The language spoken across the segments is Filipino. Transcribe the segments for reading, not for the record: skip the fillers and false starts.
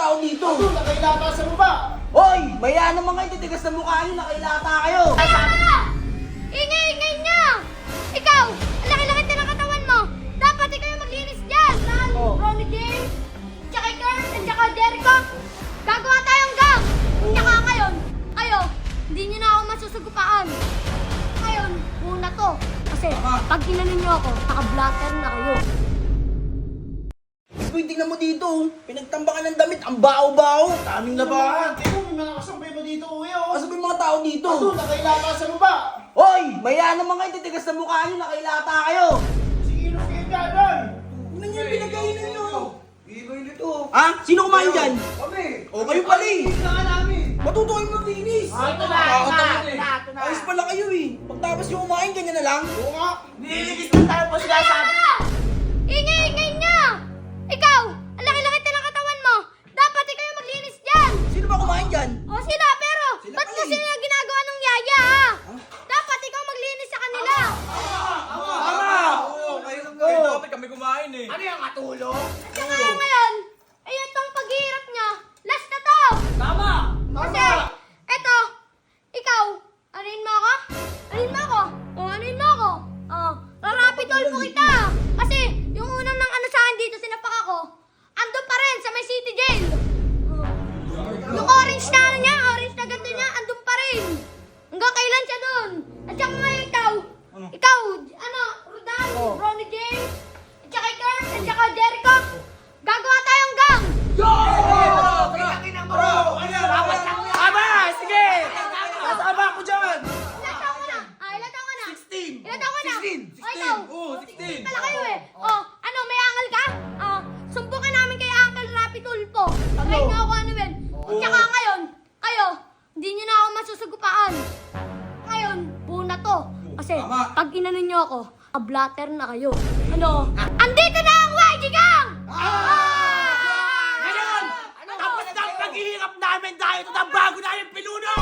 tao dito. Doon, nakailata sa baba. Hoy! Maya naman kayo, titigas na mukha nyo, nakailata kayo. Ingay-ingay niya! Ikaw, ang laki-laki na ng katawan mo. Dapat ikaw yung maglinis dyan. Ronnie James, tsaka Kurt, at tsaka Jericho. Gagawa tayong gang. Tsaka ngayon, kayo, hindi niyo na ako masusugupaan. Ngayon, una to. Kasi pag inanin niyo ako, naka-blatter na kayo. Uy, tingnan mo dito. Pinagtambakan ng damit, ang bao-bao. Daming labahan. Tingnan mo, may mga kasampay pa dito, kuya. Asa ba yung mga tao dito? Doon, nakailata sa baba. Hoy! Maya naman kayo, titigas na mukha nyo, nakailata kayo. Sige, ilos kayo dyan. Ano nyo yung pinagkainan nyo? Igoy nito. Ha? Sino kumain dyan? Kami. O kayo pala eh. Isa ka namin. Matuto kayo maglinis. Ito na, Ayos pala kayo eh. Pagtapos nyo kumain, ganyan na lang. Oo nga. Nililigis na tayo pa sinasabi. Ingay-ingay niya! Ikaw, ang laki-laki na ng katawan mo. Dapat ikaw yung maglinis dyan. Sino ba kumain dyan? O sila, pero Sila ba't mo pala eh. sila ginagawa ng yaya, ha? Dapat ikaw maglinis sa kanila. Tama. Oo, kayo dapat kami kumain eh. Ano yung katulong? At saka ngayon, ay itong paghihirap niya, last na to. Tama. Kasi, eto, ikaw, anuin mo ako? Anuin mo ako? O, anuin mo ako? O, rarapidol po kita. Kasi, yung unang nang ano sa akin dito, sinapak ako, andun pa rin sa may city jail. Yung orange na ano niya, orange na ganito niya, andun pa rin. Hanggang kailan siya dun? At saka ngayon ikaw, ano, Rodan, Ronnie James, at saka Kurt, at saka Jericho, gagawa tayong gang. Tama. Sige. Tama ko dyan. Ilan taon ka na? Ilan taon ka na? 16. Ilan taon ka na? 16. O, ikaw? Oo, 16. Pala kayo eh. Oh, ano, may angal ka? Oh, sumbukan namin kay Uncle Rapi Tulpo. Kahit nga ako ano yun. Tsaka ngayon, kayo, hindi nyo na ako masusugupaan. Ngayon, buo na to. Kasi, Tama. pag inanon nyo ako, a-blatter na kayo. Ano? Andito na ang YG Gang! Ngayon, tapos na ang paghihirap namin dahil ito ang bago namin pinuno!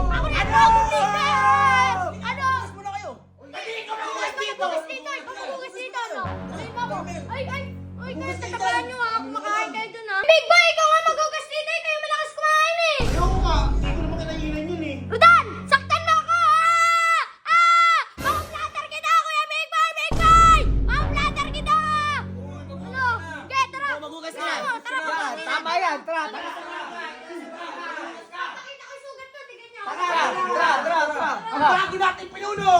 Ako na ang leader! Ano? Muna kayo. Hindi ko makuha dito! Magugas dito, magugas dito, no? Ay, mama. Ay, kaya tatapalan nyo ha, kumakain kayo dun ha. Big boy, ikaw nga magugas dito, kayo malakas kumain eh. Ayoko nga. Hindi ko naman kinainan yun eh. Rodan, saktan mo ako ha! Mamplatter kita, kuya Big Boy, Big Boy! Mamplatter kita! Ano? Okay, tara. Magugas Tara, na. tara, tara. Tama yan, tara. Pakita ko yung sugat to, tignan nyo. Tara. Ang bago natin pinuno!